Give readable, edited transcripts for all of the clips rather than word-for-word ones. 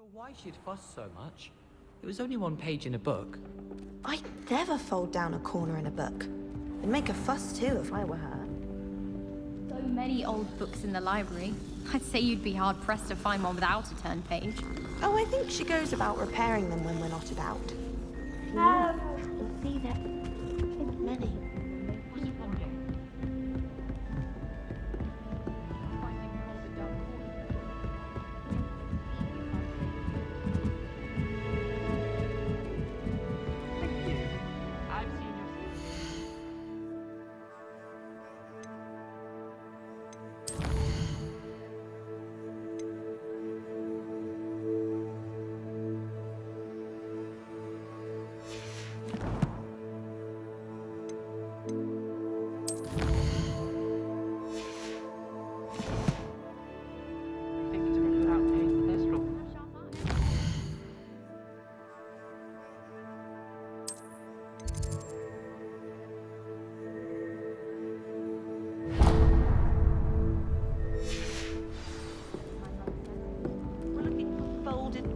Sure why she'd fuss so much. It was only one page in a book. I'd never fold down a corner in a book. I'd make a fuss too if I were her. So many old books in the library. I'd say you'd be hard-pressed to find one without a turned page. Oh, I think she goes about repairing them when we're not about. You'll see that many.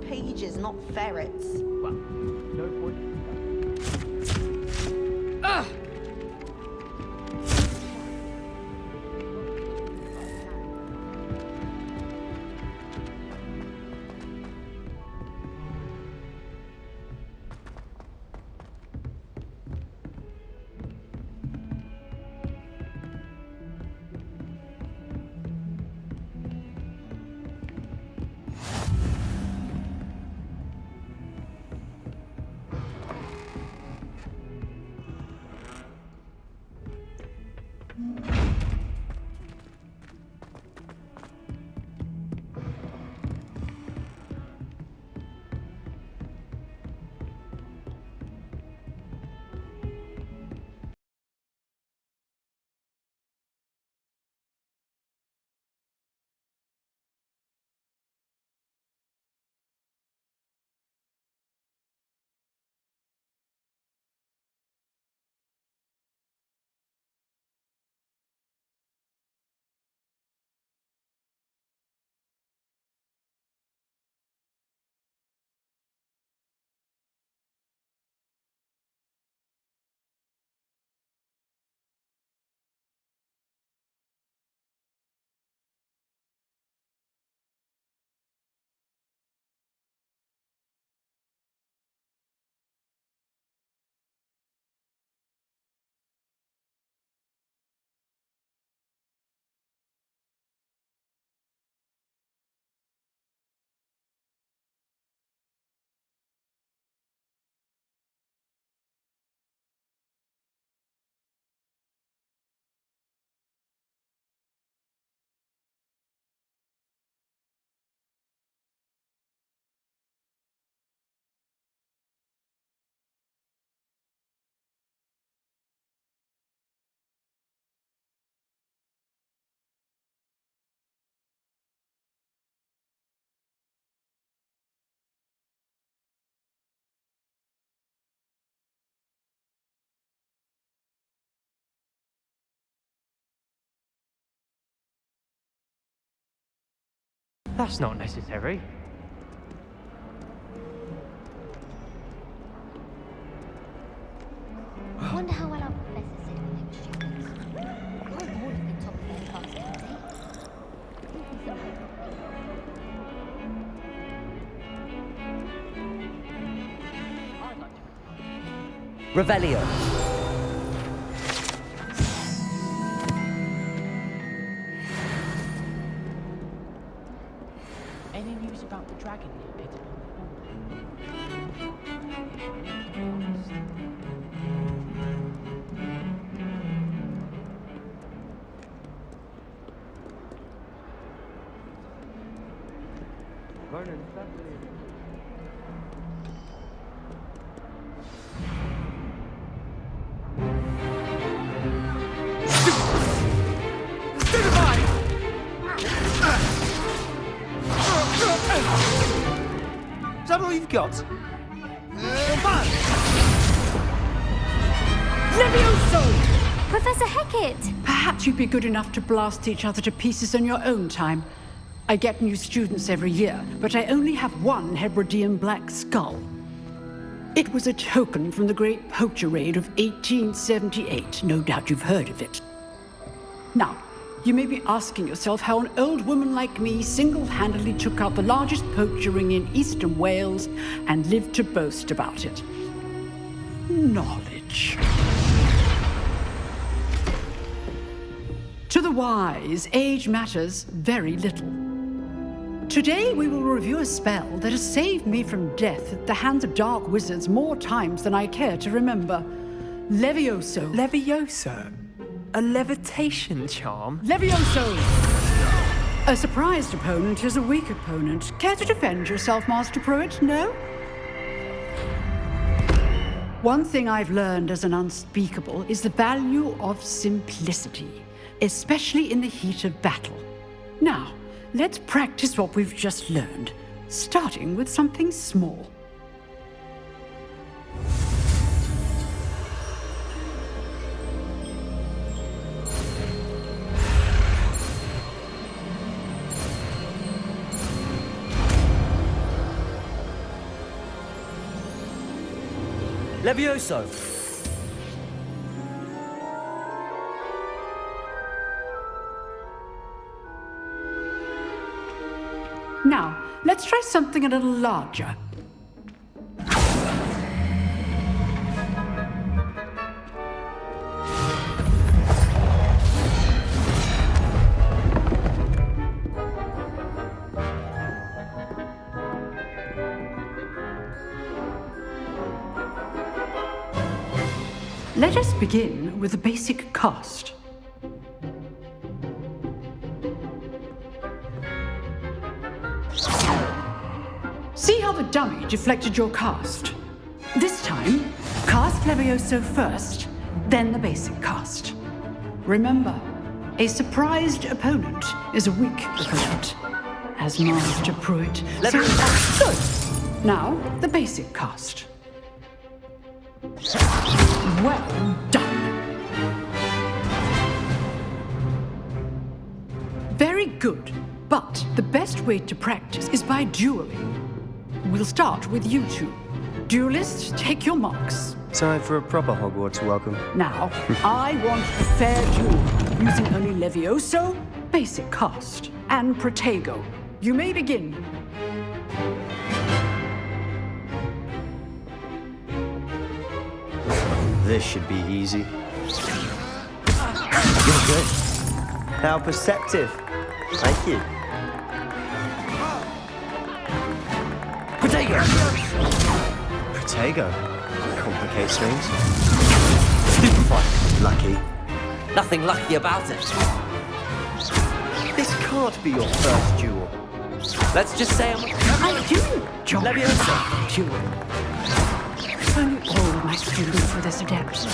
Pages, not ferrets. Well, no point. That's not necessary. I wonder how well our professors did when they were students. Mine would have been top of their class, didn't they? Revelio. Any news about the dragon near Peter? Is that all you've got? Professor Hecat! Perhaps you'd be good enough to blast each other to pieces on your own time. I get new students every year, but I only have one Hebridean black skull. It was a token from the Great Poacher Raid of 1878. No doubt you've heard of it. Now, you may be asking yourself how an old woman like me single-handedly took out the largest poacher ring in eastern Wales and lived to boast about it. Knowledge. To the wise, age matters very little. Today we will review a spell that has saved me from death at the hands of dark wizards more times than I care to remember. Levioso. Levioso? A levitation charm? Levioso! A surprised opponent is a weak opponent. Care to defend yourself, Master Pruitt? No? One thing I've learned as an unspeakable is the value of simplicity, especially in the heat of battle. Now, let's practice what we've just learned, starting with something small. Levioso! Now, let's try something a little larger. Let us begin with the basic cast. See how the dummy deflected your cast? This time, cast Levioso first, then the basic cast. Remember, a surprised opponent is a weak opponent, as Master Pruitt. So, good. Now, the basic cast. Well done. Very good, but the best way to practice is by dueling. We'll start with you two. Duelists, take your marks. Time for a proper Hogwarts welcome. Now, I want a fair duel, using only Levioso, basic cast, and Protego. You may begin. This should be easy. You're good. How perceptive. Thank you. Protego! Protego? Complicates things. Stupefy. Lucky. Nothing lucky about it. This can't be your first duel. Let's just say I do, John. Levioso. Duel. Only all my students were this adept.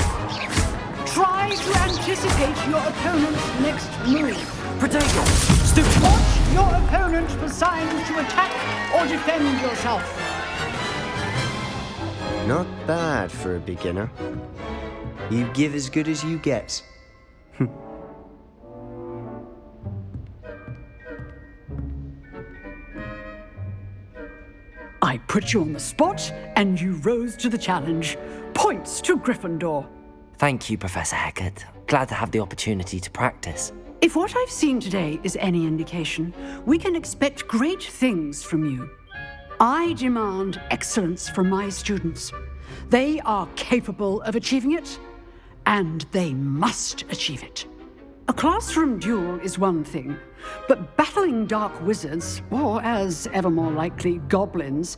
Try to anticipate your opponent's next move. Protego. Stupefy. Watch your opponent for signs to attack or defend yourself. Not bad for a beginner. You give as good as you get. I put you on the spot, and you rose to the challenge. Points to Gryffindor. Thank you, Professor Hecat. Glad to have the opportunity to practice. If what I've seen today is any indication, we can expect great things from you. I demand excellence from my students. They are capable of achieving it, and they must achieve it. A classroom duel is one thing, but battling dark wizards, or as ever more likely, goblins,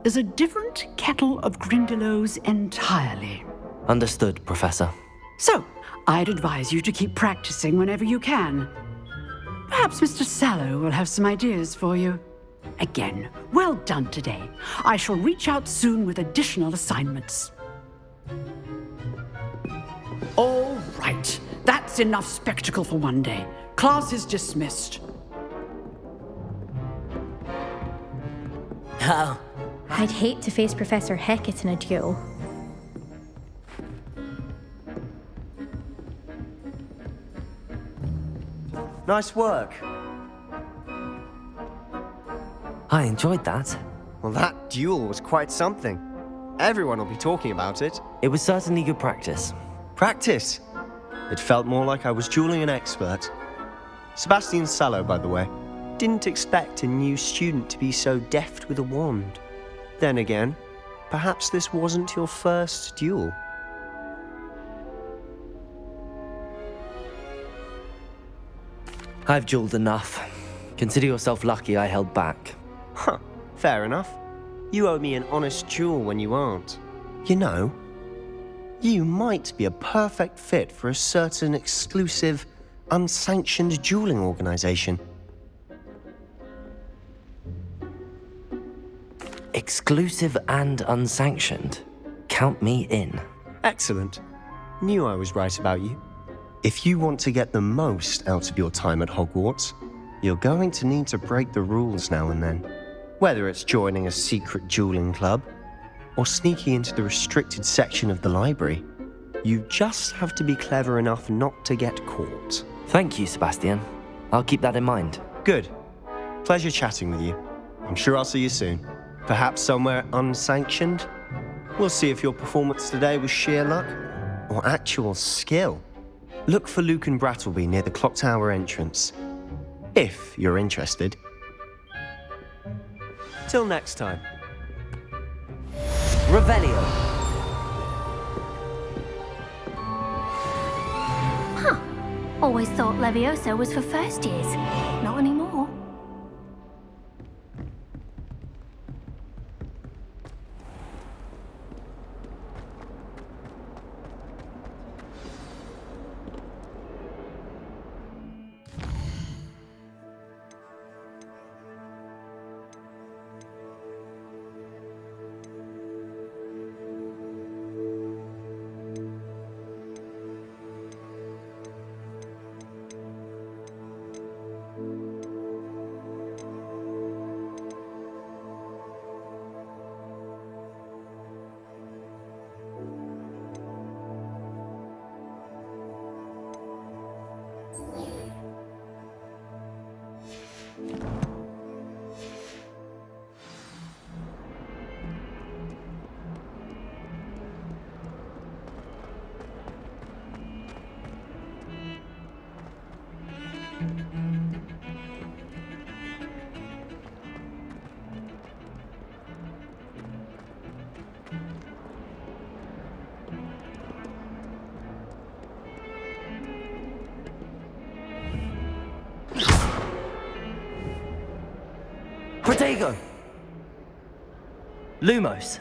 is a different kettle of Grindylows entirely. Understood, Professor. So, I'd advise you to keep practicing whenever you can. Perhaps Mr. Sallow will have some ideas for you. Again, well done today. I shall reach out soon with additional assignments. All right. That's enough spectacle for one day. Class is dismissed. Oh. I'd hate to face Professor Hecat in a duel. Nice work. I enjoyed that. Well, that duel was quite something. Everyone will be talking about it. It was certainly good practice. Practice? It felt more like I was dueling an expert. Sebastian Sallow, by the way. Didn't expect a new student to be so deft with a wand. Then again, perhaps this wasn't your first duel. I've dueled enough. Consider yourself lucky I held back. Huh, fair enough. You owe me an honest duel when you aren't. You know, you might be a perfect fit for a certain exclusive, unsanctioned dueling organization. Exclusive and unsanctioned. Count me in. Excellent. Knew I was right about you. If you want to get the most out of your time at Hogwarts, you're going to need to break the rules now and then. Whether it's joining a secret dueling club, or sneaking into the restricted section of the library, you just have to be clever enough not to get caught. Thank you, Sebastian. I'll keep that in mind. Good. Pleasure chatting with you. I'm sure I'll see you soon. Perhaps somewhere unsanctioned? We'll see if your performance today was sheer luck or actual skill. Look for Luke and Brattleby near the clock tower entrance, if you're interested. Till next time. Revelio. Huh. Always thought Levioso was for first years. Not anymore. Protego! Lumos.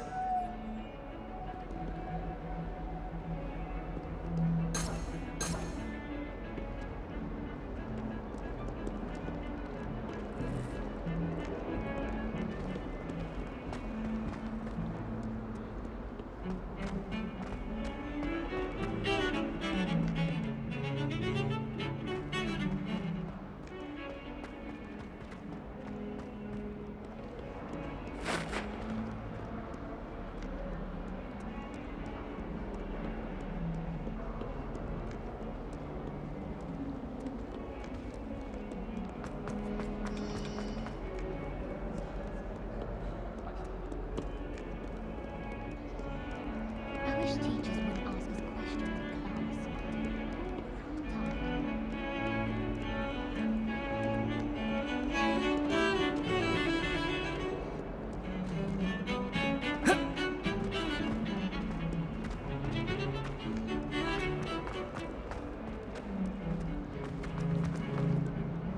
I wish teachers would ask us questions in class.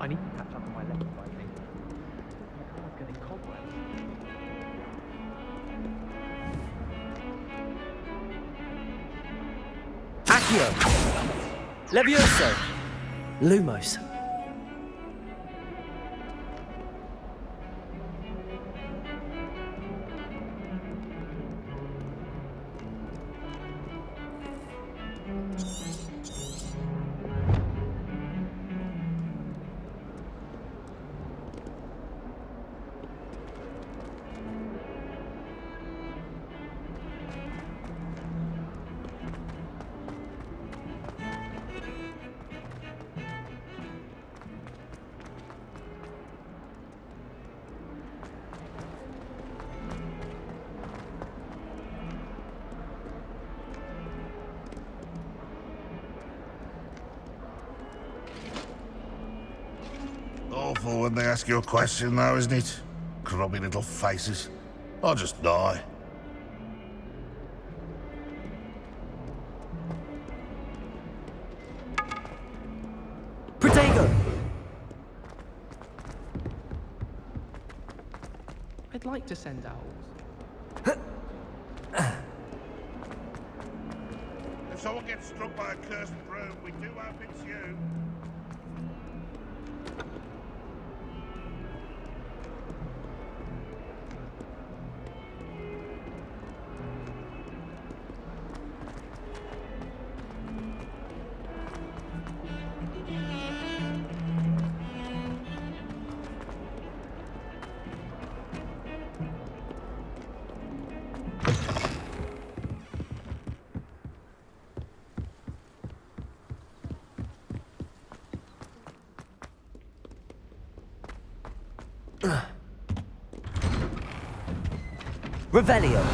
I need to catch up on my lessons, I think. I'm getting Hogwarts. Accio! Levioso! Lumos. awful when they ask you a question, though, isn't it? Grubby little faces. I'll just die. Protego! I'd like to send owls. If someone gets struck by a cursed broom, we do hope it's you. Revelio.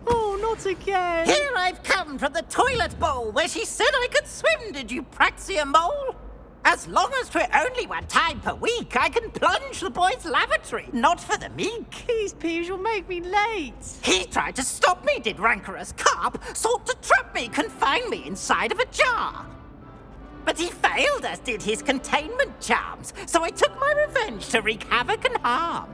Oh, not again! Here I've come from the toilet bowl where she said I could swim, did you praxia mole? As long as 'twere only one time per week, I can plunge the boy's lavatory, not for the meek. These peas will make me late. He tried to stop me, did rancorous carp, sought to trap me, confine me inside of a jar. But he failed, as did his containment charms, so I took my revenge to wreak havoc and harm.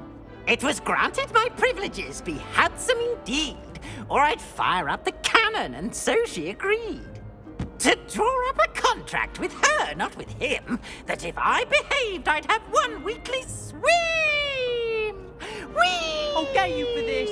It was granted my privileges be handsome indeed, or I'd fire up the cannon, and so she agreed. To draw up a contract with her, not with him, that if I behaved, I'd have one weekly swim! Whee! I'll get you for this.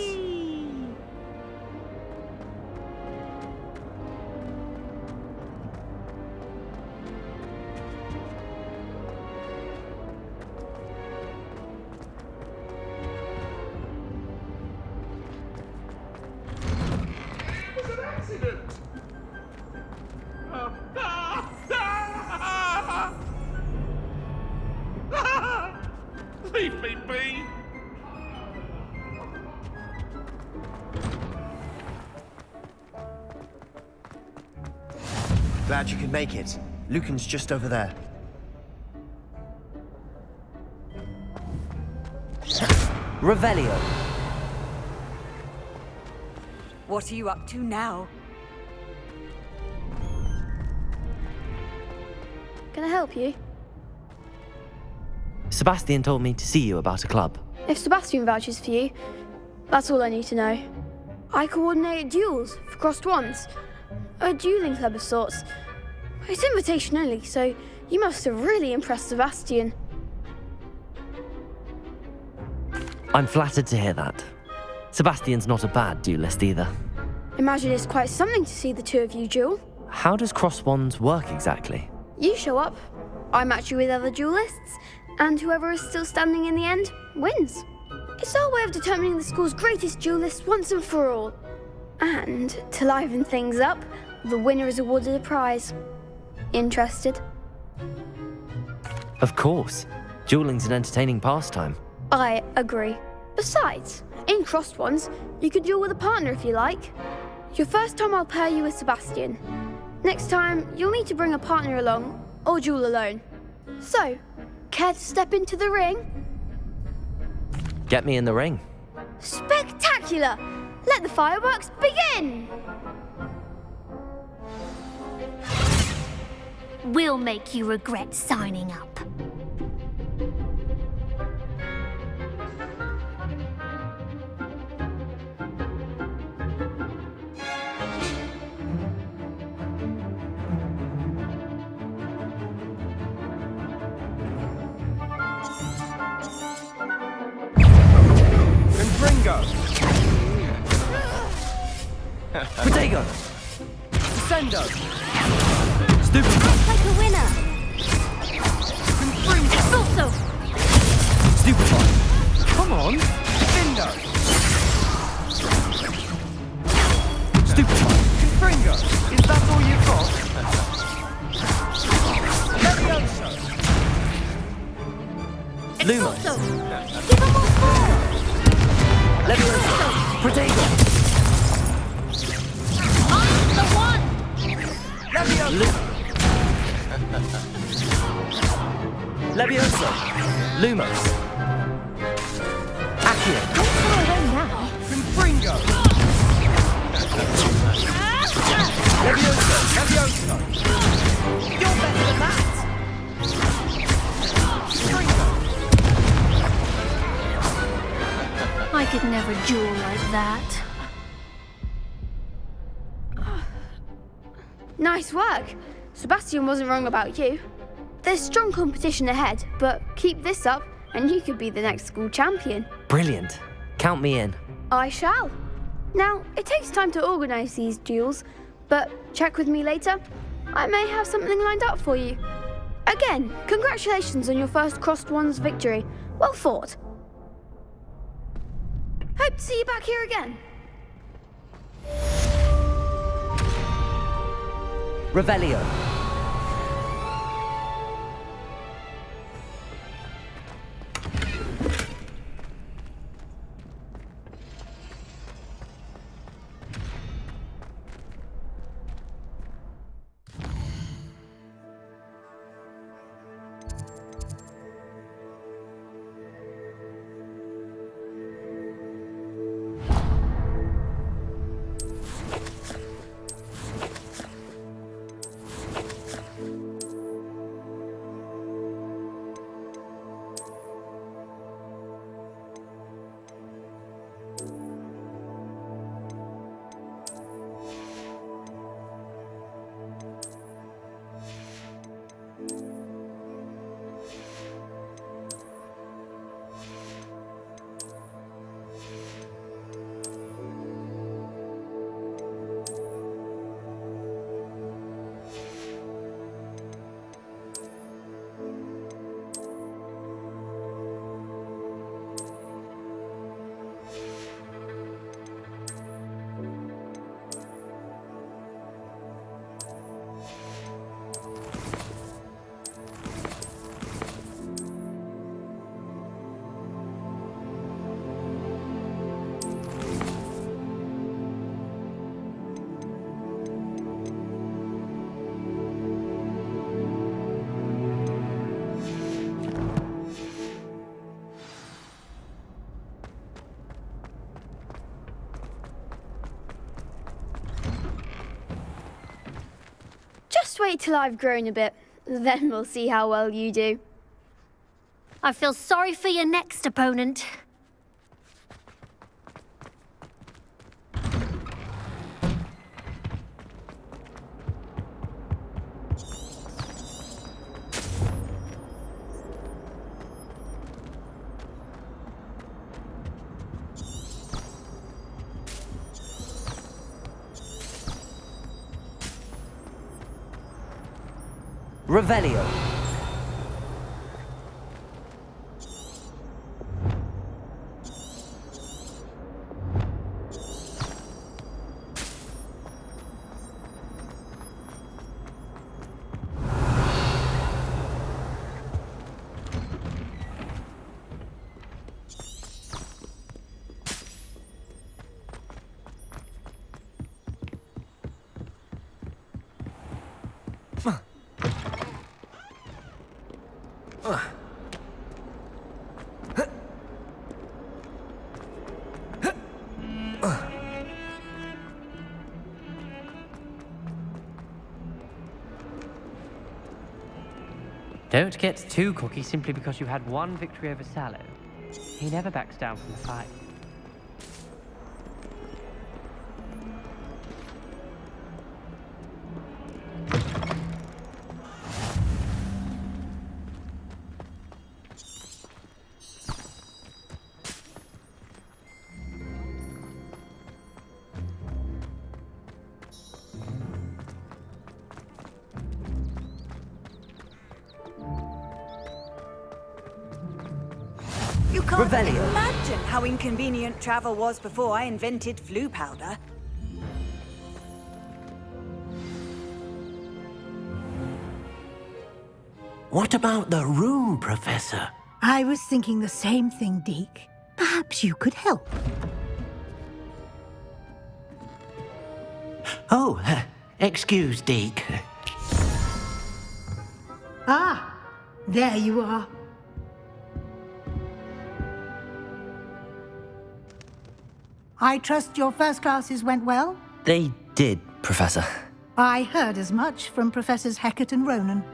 It was an accident! Leave me be! Glad you could make it. Lucan's just over there. Revelio. What are you up to now? Can I help you? Sebastian told me to see you about a club. If Sebastian vouches for you, that's all I need to know. I coordinate duels for crossed wands. A dueling club of sorts. It's invitation only, so you must have really impressed Sebastian. I'm flattered to hear that. Sebastian's not a bad duelist either. Imagine it's quite something to see the two of you duel. How does cross wands work exactly? You show up, I match you with other duelists, and whoever is still standing in the end wins. It's our way of determining the school's greatest duelist once and for all. And to liven things up, the winner is awarded a prize. Interested? Of course. Dueling's an entertaining pastime. I agree. Besides, in crossed ones, you can duel with a partner if you like. Your first time I'll pair you with Sebastian. Next time, you'll need to bring a partner along, or duel alone. So, care to step into the ring? Get me in the ring. Spectacular! Let the fireworks begin! We'll make you regret signing up. Protego! Descendo! Stupid! Like a winner. Expulso. Stupefy! Come on! Findo! Stupefy! Confringo! Is that all you've got? Levioso! Lumos! Expulso. Give him more force. Levioso! Protego! I'm the one. Levioso! Lumos! Accio! Don't throw away now. Confringo! Levioso! Levioso! You're better than that! I could never duel like that. Nice work. Sebastian wasn't wrong about you. There's strong competition ahead, but keep this up and you could be the next school champion. Brilliant. Count me in. I shall. Now, it takes time to organise these duels, but check with me later. I may have something lined up for you. Again, congratulations on your first Crossed Ones victory. Well fought. Hope to see you back here again. Revelio. Just wait till I've grown a bit, then we'll see how well you do. I feel sorry for your next opponent. Revelio. Don't get too cocky simply because you had one victory over Sallow. He never backs down from the fight. You can't Revelio. imagine how inconvenient travel was before I invented flu powder. What about the room, Professor? I was thinking the same thing, Deke. Perhaps you could help. Oh, excuse, Deke. Ah, there you are. I trust your first classes went well? They did, Professor. I heard as much from Professors Hecat and Ronan.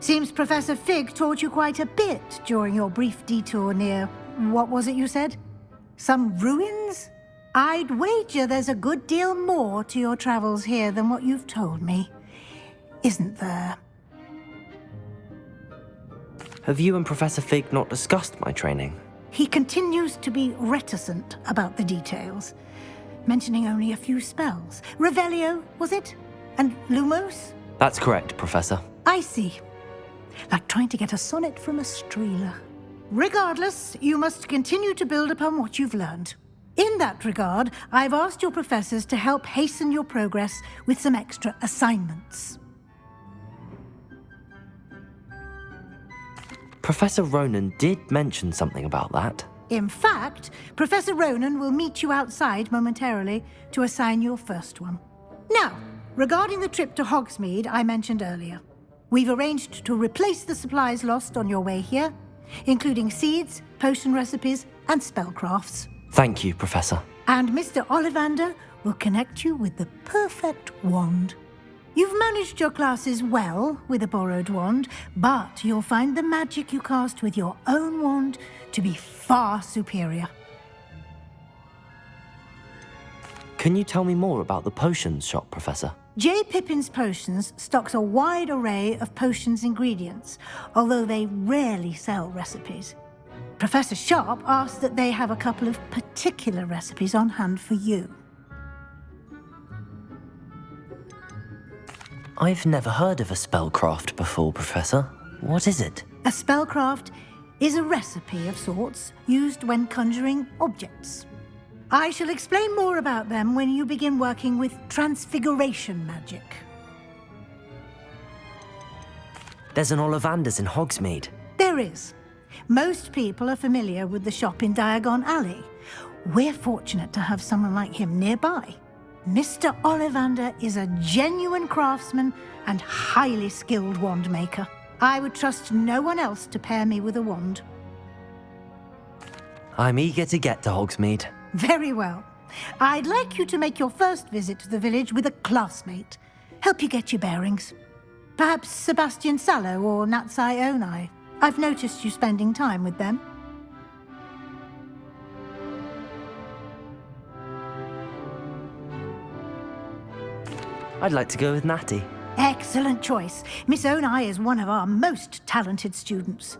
Seems Professor Fig taught you quite a bit during your brief detour near... what was it you said? Some ruins? I'd wager there's a good deal more to your travels here than what you've told me. Isn't there? Have you and Professor Fig not discussed my training? He continues to be reticent about the details, mentioning only a few spells. Revelio, was it? And Lumos? That's correct, Professor. I see. Like trying to get a sonnet from a streeler. Regardless, you must continue to build upon what you've learned. In that regard, I've asked your professors to help hasten your progress with some extra assignments. Professor Ronan did mention something about that. In fact, Professor Ronan will meet you outside momentarily to assign your first one. Now, regarding the trip to Hogsmeade I mentioned earlier, we've arranged to replace the supplies lost on your way here, including seeds, potion recipes, and spellcrafts. Thank you, Professor. And Mr. Ollivander will connect you with the perfect wand. You've managed your classes well with a borrowed wand, but you'll find the magic you cast with your own wand to be far superior. Can you tell me more about the potions shop, Professor? J. Pippin's Potions stocks a wide array of potions ingredients, although they rarely sell recipes. Professor Sharp asked that they have a couple of particular recipes on hand for you. I've never heard of a spellcraft before, Professor. What is it? A spellcraft is a recipe of sorts used when conjuring objects. I shall explain more about them when you begin working with transfiguration magic. There's an Ollivander's in Hogsmeade. There is. Most people are familiar with the shop in Diagon Alley. We're fortunate to have someone like him nearby. Mr. Ollivander is a genuine craftsman and highly skilled wand maker. I would trust no one else to pair me with a wand. I'm eager to get to Hogsmeade. Very well. I'd like you to make your first visit to the village with a classmate. Help you get your bearings. Perhaps Sebastian Sallow or Natsai Onai. I've noticed you spending time with them. I'd like to go with Natty. Excellent choice. Miss Onai is one of our most talented students.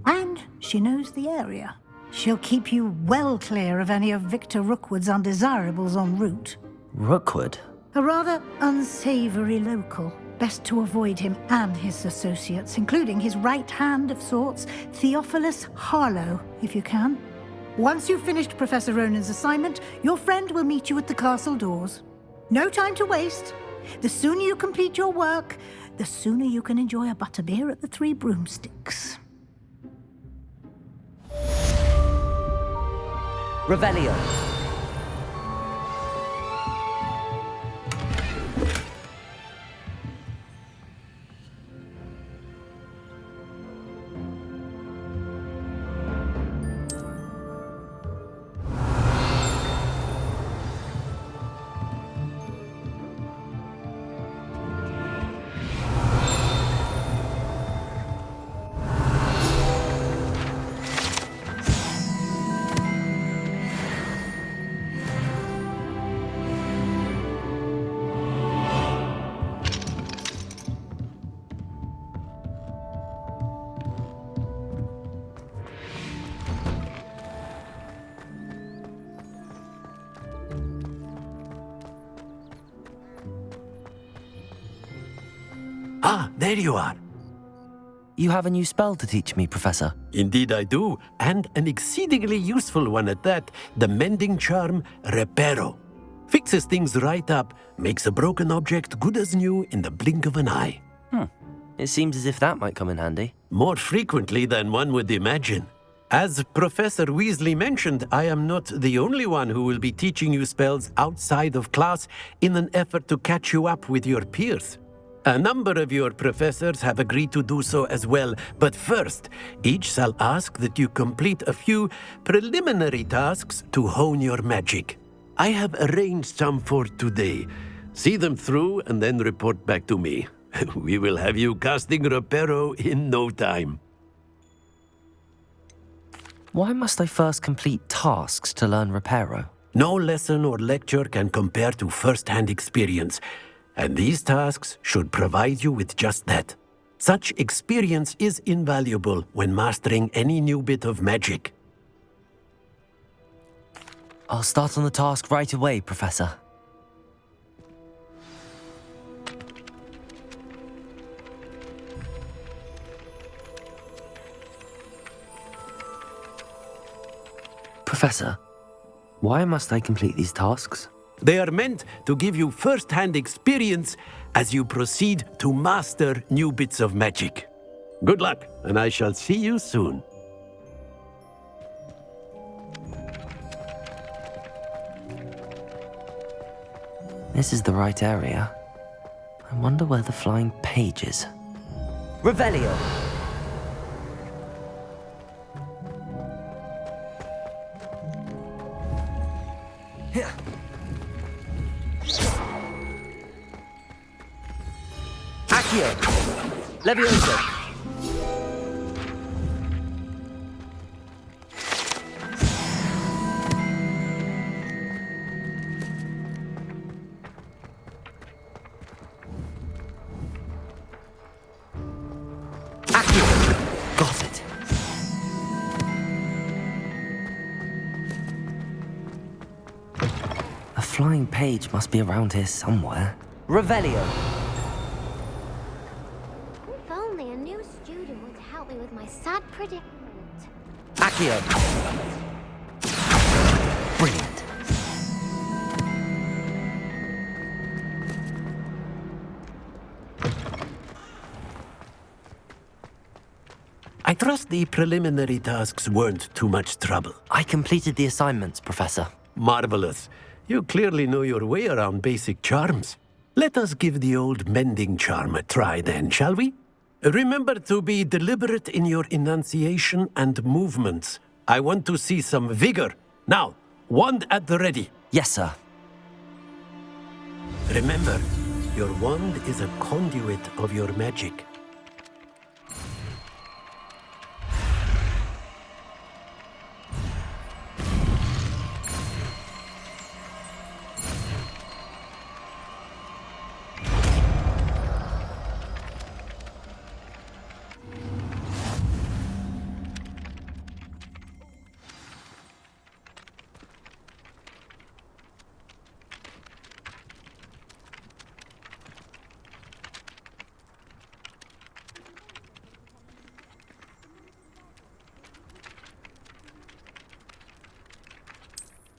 And she knows the area. She'll keep you well clear of any of Victor Rookwood's undesirables en route. Rookwood? A rather unsavory local. Best to avoid him and his associates, including his right hand of sorts, Theophilus Harlow, if you can. Once you've finished Professor Ronan's assignment, your friend will meet you at the castle doors. No time to waste. The sooner you complete your work, the sooner you can enjoy a butterbeer at the Three Broomsticks. Revelio. Ah, there you are. You have a new spell to teach me, Professor. Indeed I do, and an exceedingly useful one at that. The mending charm, Reparo. Fixes things right up, makes a broken object good as new in the blink of an eye. It seems as if that might come in handy. More frequently than one would imagine. As Professor Weasley mentioned, I am not the only one who will be teaching you spells outside of class in an effort to catch you up with your peers. A number of your professors have agreed to do so as well, but first, each shall ask that you complete a few preliminary tasks to hone your magic. I have arranged some for today. See them through and then report back to me. We will have you casting Reparo in no time. Why must I first complete tasks to learn Reparo? No lesson or lecture can compare to first-hand experience, and these tasks should provide you with just that. Such experience is invaluable when mastering any new bit of magic. I'll start on the task right away, Professor. Professor, why must I complete these tasks? They are meant to give you first-hand experience as you proceed to master new bits of magic. Good luck, and I shall see you soon. This is the right area. I wonder where the flying page is. Revelio! Accio! Levioso! Got it. A flying page must be around here somewhere. Revelio! If only a new student would help me with my sad predicament. Accio! Brilliant. I trust the preliminary tasks weren't too much trouble. I completed the assignments, Professor. Marvelous. You clearly know your way around basic charms. Let us give the old mending charm a try then, shall we? Remember to be deliberate in your enunciation and movements. I want to see some vigor. Now, wand at the ready. Yes, sir. Remember, your wand is a conduit of your magic.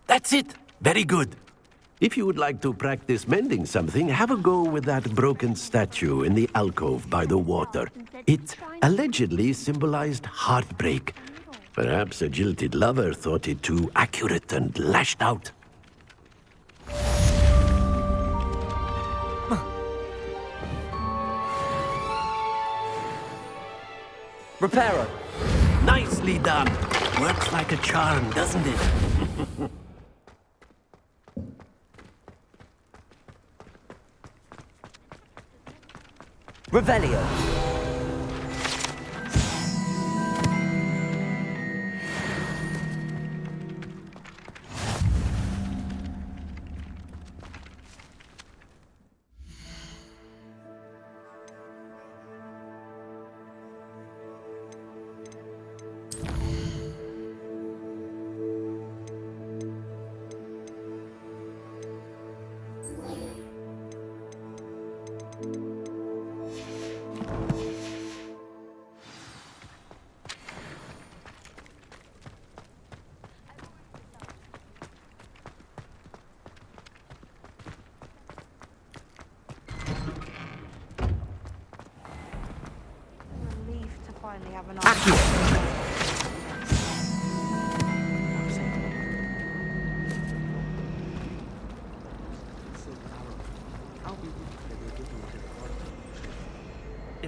That's it! Very good. If you would like to practice mending something, have a go with that broken statue in the alcove by the water. It allegedly symbolized heartbreak. Perhaps a jilted lover thought it too accurate and lashed out. Reparo! Nicely done! Works like a charm, doesn't it? Revelio!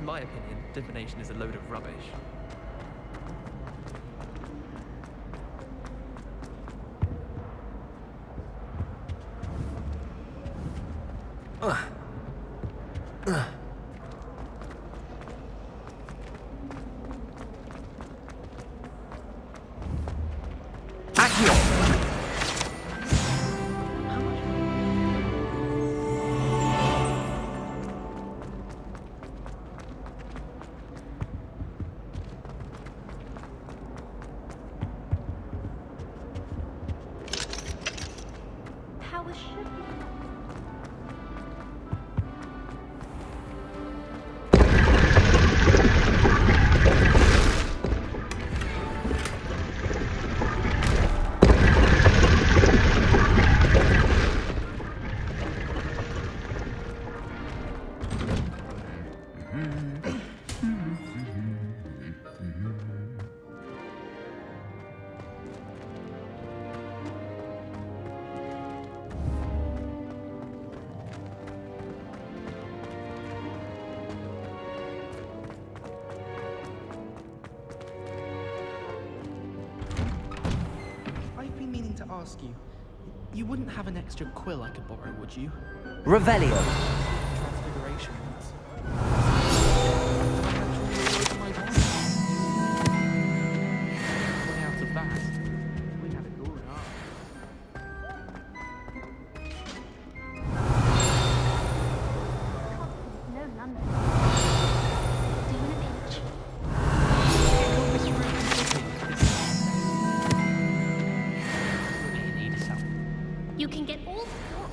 In my opinion, divination is a load of rubbish. Powers should be. I've been meaning to ask you. You wouldn't have an extra quill I could borrow, would you? Revelio. Transfigurations. Way out of that. We had it all in our. No London. Do you want a pinch? You can get all four.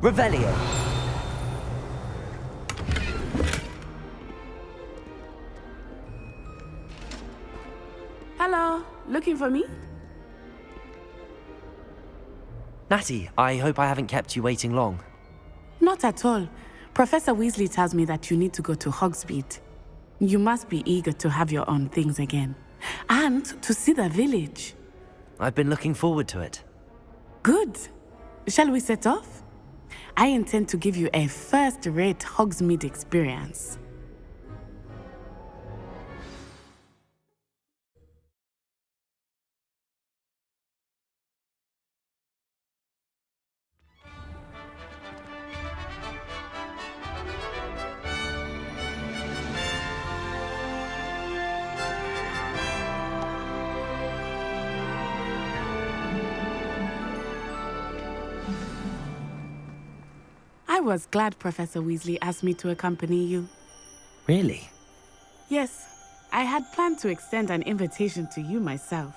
Revelio. Hello, looking for me? Natty, I hope I haven't kept you waiting long. Not at all. Professor Weasley tells me that you need to go to Hogsmeade. You must be eager to have your own things again. And to see the village. I've been looking forward to it. Good. Shall we set off? I intend to give you a first-rate Hogsmeade experience. I was glad Professor Weasley asked me to accompany you. Really? Yes, I had planned to extend an invitation to you myself.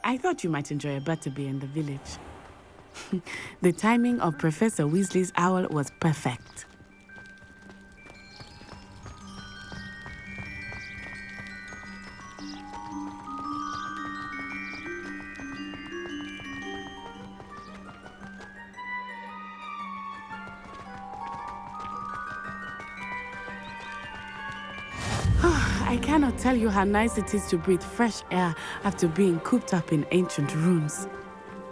I thought you might enjoy a butterbeer in the village. The timing of Professor Weasley's owl was perfect. I cannot tell you how nice it is to breathe fresh air after being cooped up in ancient rooms.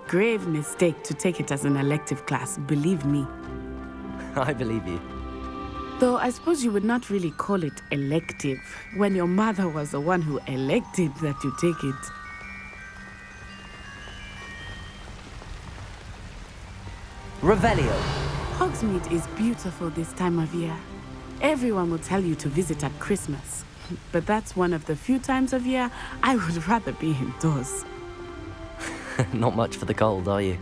Grave mistake to take it as an elective class, believe me. I believe you. Though I suppose you would not really call it elective when your mother was the one who elected that you take it. Revelio. Hogsmeade is beautiful this time of year. Everyone will tell you to visit at Christmas. But that's one of the few times of year I would rather be indoors. Not much for the cold, are you?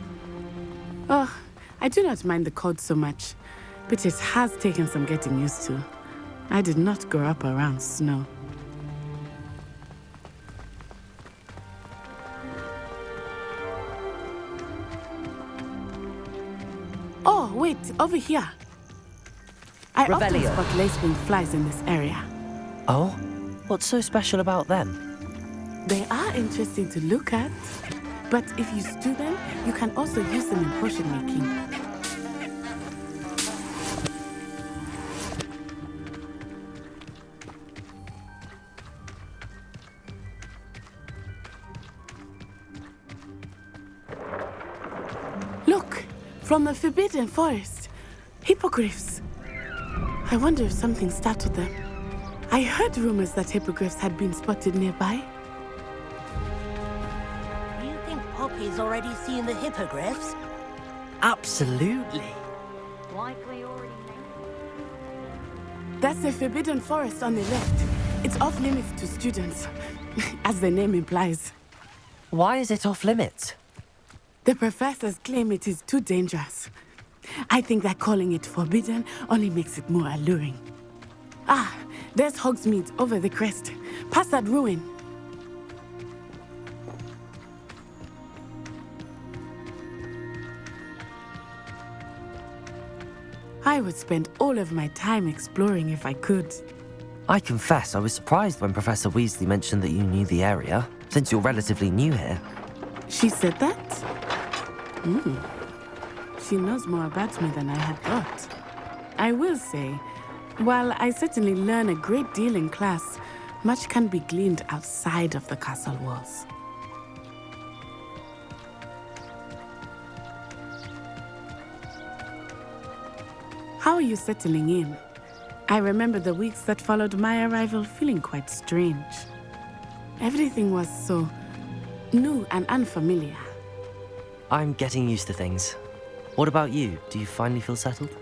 Oh, I do not mind the cold so much, but it has taken some getting used to. I did not grow up around snow. Oh, wait, over here. I often Revelio. spot lacewing flies in this area. Oh? What's so special about them? They are interesting to look at, but if you stew them, you can also use them in potion making. Look, from the Forbidden Forest, hippogriffs. I wonder if something startled them. I heard rumors that hippogriffs had been spotted nearby. You think Poppy's already seen the hippogriffs? Absolutely. Likely already know. That's the Forbidden Forest on the left. It's off limits to students, as the name implies. Why is it off limits? The professors claim it is too dangerous. I think that calling it forbidden only makes it more alluring. Ah, there's Hogsmeade over the crest. Past that ruin. I would spend all of my time exploring if I could. I confess I was surprised when Professor Weasley mentioned that you knew the area, since you're relatively new here. She said that? She knows more about me than I had thought. I will say, while I certainly learn a great deal in class, much can be gleaned outside of the castle walls. How are you settling in? I remember the weeks that followed my arrival feeling quite strange. Everything was so new and unfamiliar. I'm getting used to things. What about you? Do you finally feel settled?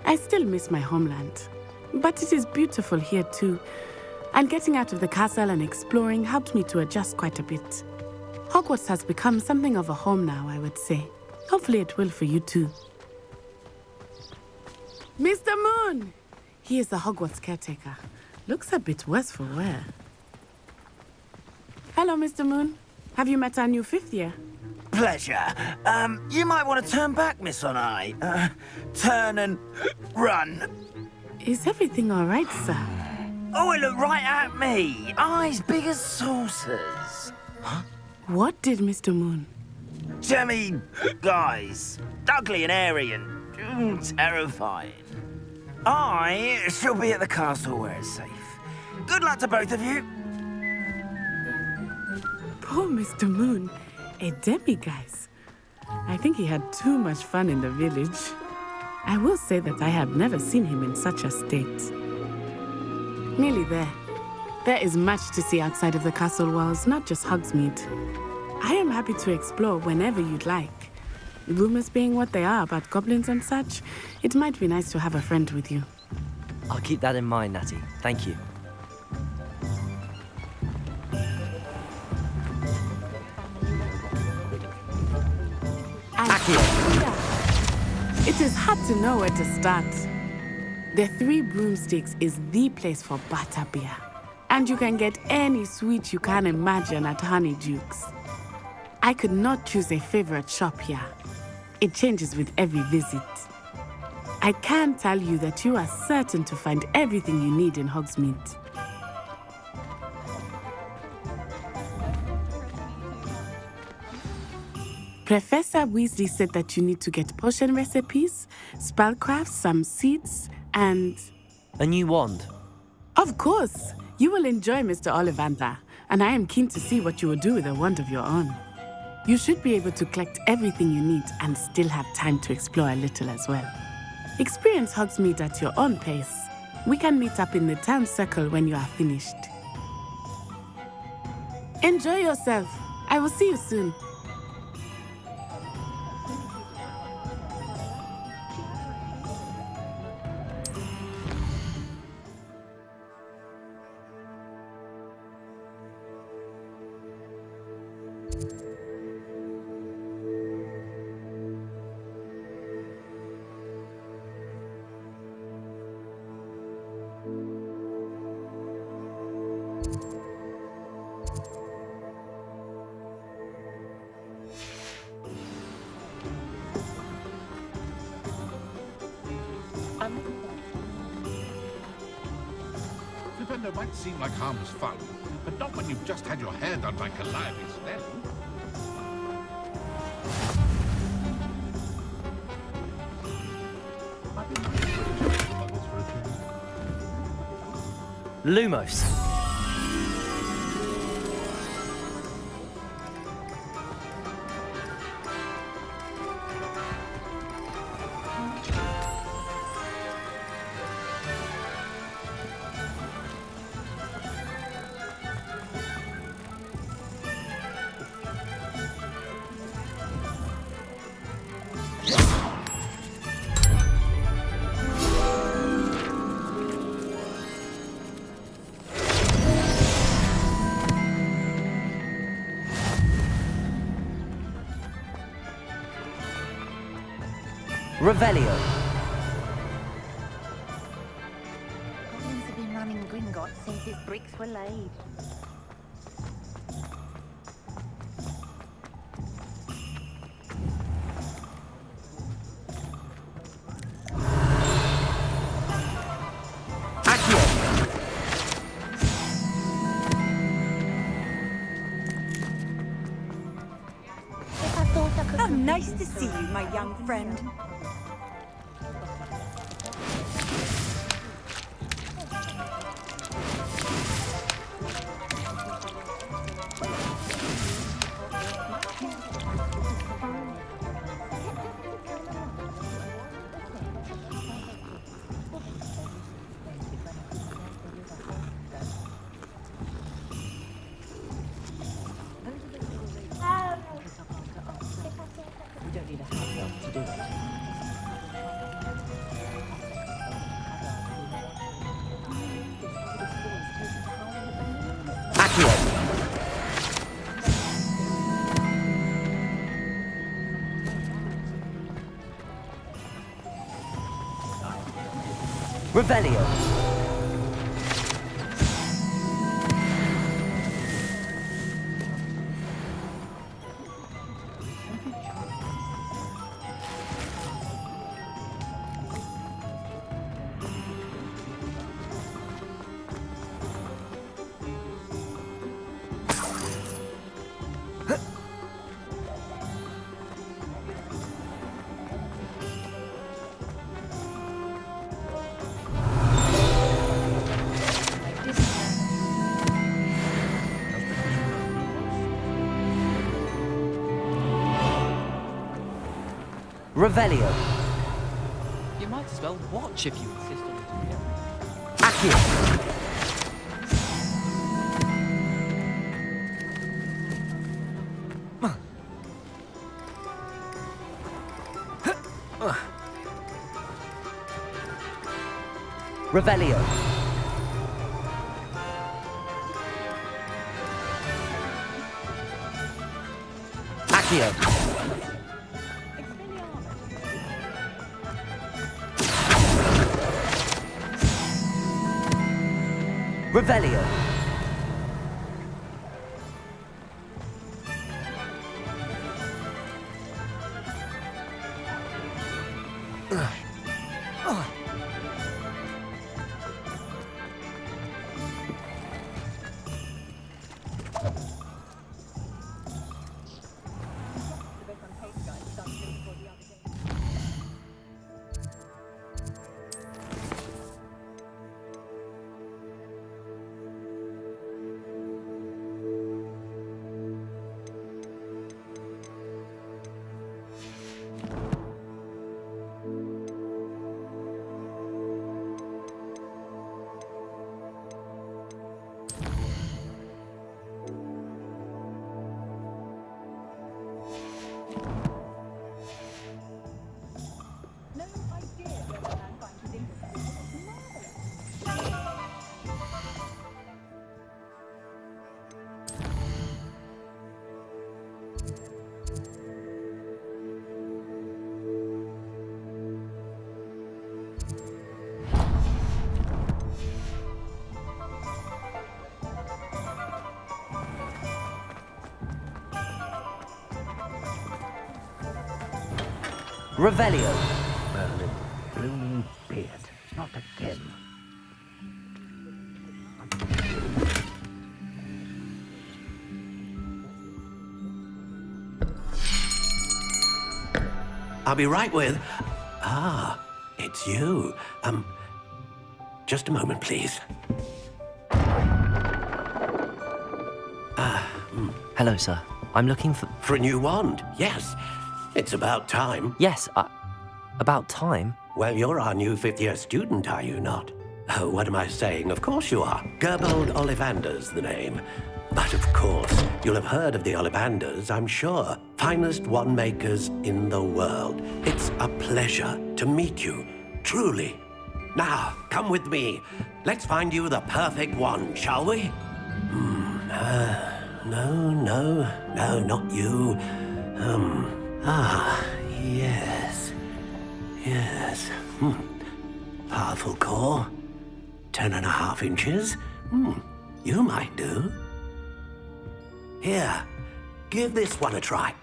I still miss my homeland, but it is beautiful here too. And getting out of the castle and exploring helped me to adjust quite a bit. Hogwarts has become something of a home now, I would say. Hopefully it will for you too. Mr. Moon! He is the Hogwarts caretaker. Looks a bit worse for wear. Hello, Mr. Moon. Have you met our new fifth year? Pleasure. You might want to turn back, Miss Onai. Turn and run. Is everything all right, sir? Oh, it looked right at me. Eyes big as saucers. Huh? What did Mr. Moon? Jemmy, guys. Ugly and airy and terrifying. I shall be at the castle where it's safe. Good luck to both of you. Poor Mr. Moon. A demiguise. I think he had too much fun in the village. I will say that I have never seen him in such a state. Nearly there. There is much to see outside of the castle walls, not just Hogsmeade. I am happy to explore whenever you'd like. Rumors being what they are about goblins and such, it might be nice to have a friend with you. I'll keep that in mind, Natty. Thank you. It is hard to know where to start. The Three Broomsticks is the place for butterbeer. And you can get any sweet you can imagine at Honeydukes. I could not choose a favorite shop here. It changes with every visit. I can tell you that you are certain to find everything you need in Hogsmeade. Professor Weasley said that you need to get potion recipes, spellcraft, some seeds, and... a new wand? Of course! You will enjoy Mr. Ollivander, and I am keen to see what you will do with a wand of your own. You should be able to collect everything you need and still have time to explore a little as well. Experience Hogsmeade at your own pace. We can meet up in the town circle when you are finished. Enjoy yourself. I will see you soon. Flipendo might seem like harmless fun, but not when you've just had your hair done by Calliope's level. Lumos. Revelio. Goblins have been running Gringotts since its bricks were laid. Oh, nice to see you, my young friend. Revelio. Revelio. You might as well watch if you insist on it again. Accio. Revelio. Accio. Revelio. Revelio. Merlin, blooming beard. Not again. I'll be right with... it's you. Just a moment, please. Hello, sir. I'm looking for... For a new wand, yes. It's about time. Yes, about time? Well, you're our new fifth-year student, are you not? Oh, what am I saying? Of course you are. Gerbold Ollivander's the name. But of course, you'll have heard of the Ollivanders, I'm sure. Finest wand makers in the world. It's a pleasure to meet you, truly. Now, come with me. Let's find you the perfect wand, shall we? No, not you. Yes. Yes. Powerful core. 10.5 inches. You might do. Here, give this one a try.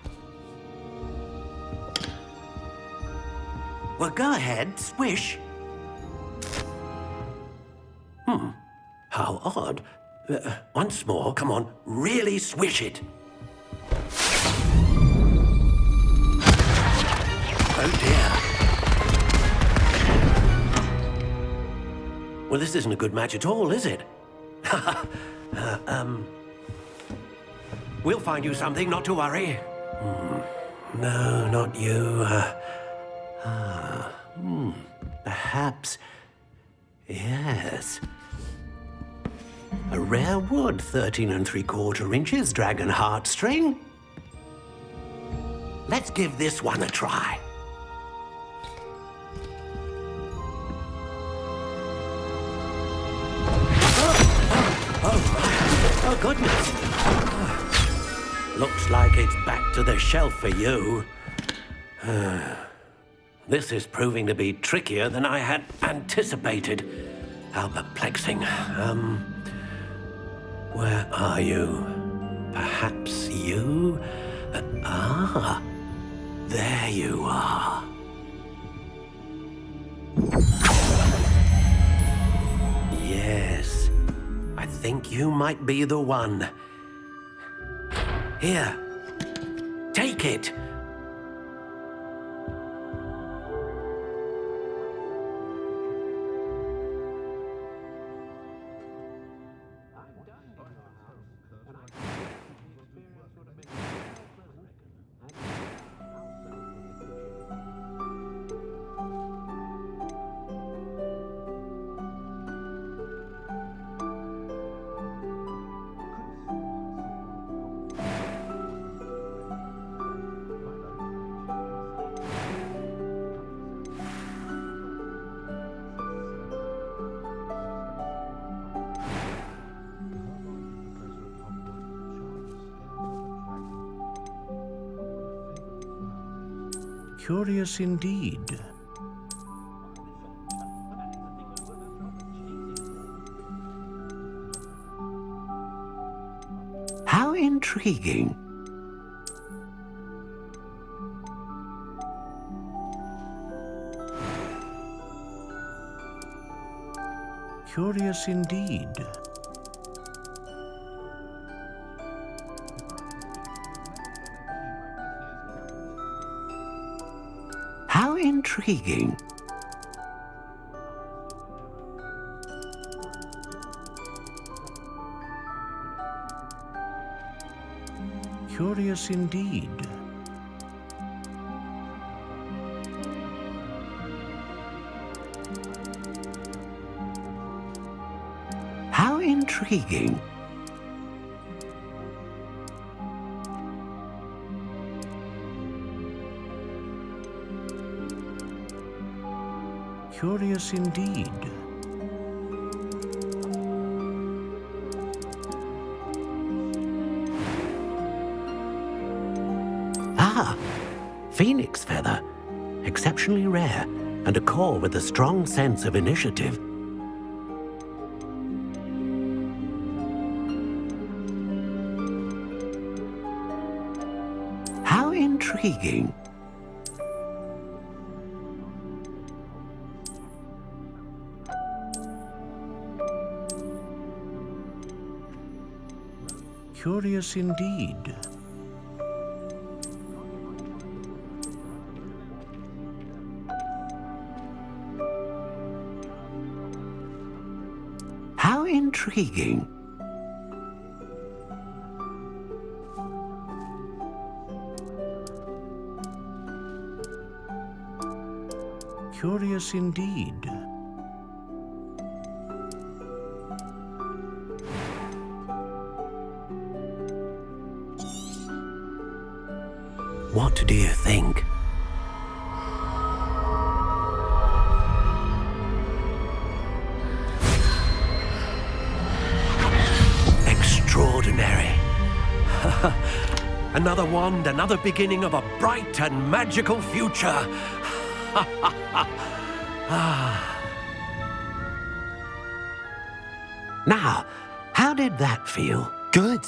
Well, go ahead, swish. How odd. Once more, come on, really swish it. Oh dear. Well, this isn't a good match at all, is it? We'll find you something, not to worry. No, not you. Perhaps. Yes. A rare wood, 13 3/4 inches, dragon heartstring. Let's give this one a try. Oh, goodness. Looks like it's back to the shelf for you. This is proving to be trickier than I had anticipated. How perplexing. Where are you? Perhaps you? There you are. Yes, I think you might be the one. Here, take it. Curious indeed. How intriguing. Curious indeed. How intriguing. Curious indeed. How intriguing. Curious indeed. Ah, phoenix feather. Exceptionally rare, and a core with a strong sense of initiative. How intriguing. Curious indeed. How intriguing. Curious indeed. What do you think? Extraordinary. Another wand, another beginning of a bright and magical future. Now, how did that feel? Good.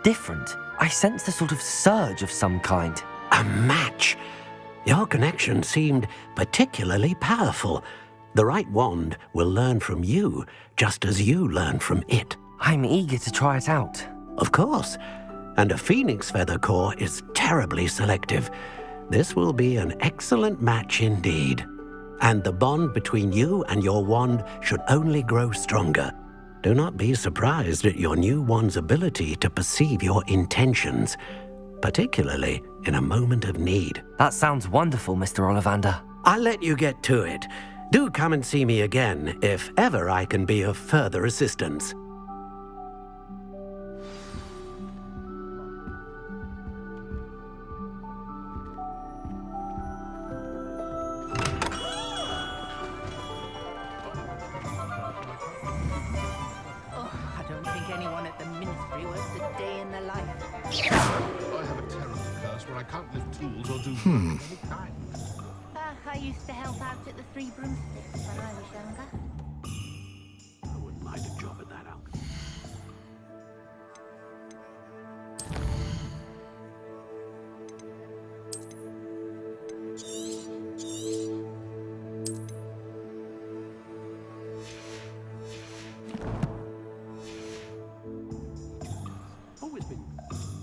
Different. I sensed a sort of surge of some kind. A match. Your connection seemed particularly powerful. The right wand will learn from you, just as you learn from it. I'm eager to try it out. Of course. And a phoenix feather core is terribly selective. This will be an excellent match indeed. And the bond between you and your wand should only grow stronger. Do not be surprised at your new wand's ability to perceive your intentions, particularly in a moment of need. That sounds wonderful, Mr. Ollivander. I'll let you get to it. Do come and see me again if ever I can be of further assistance. I don't think anyone at the ministry works a day in their life. I have a terrible curse where I can't lift tools or do work of any kind. I used to help out at the Three Broomsticks when I was younger. I wouldn't mind a job at that, Al.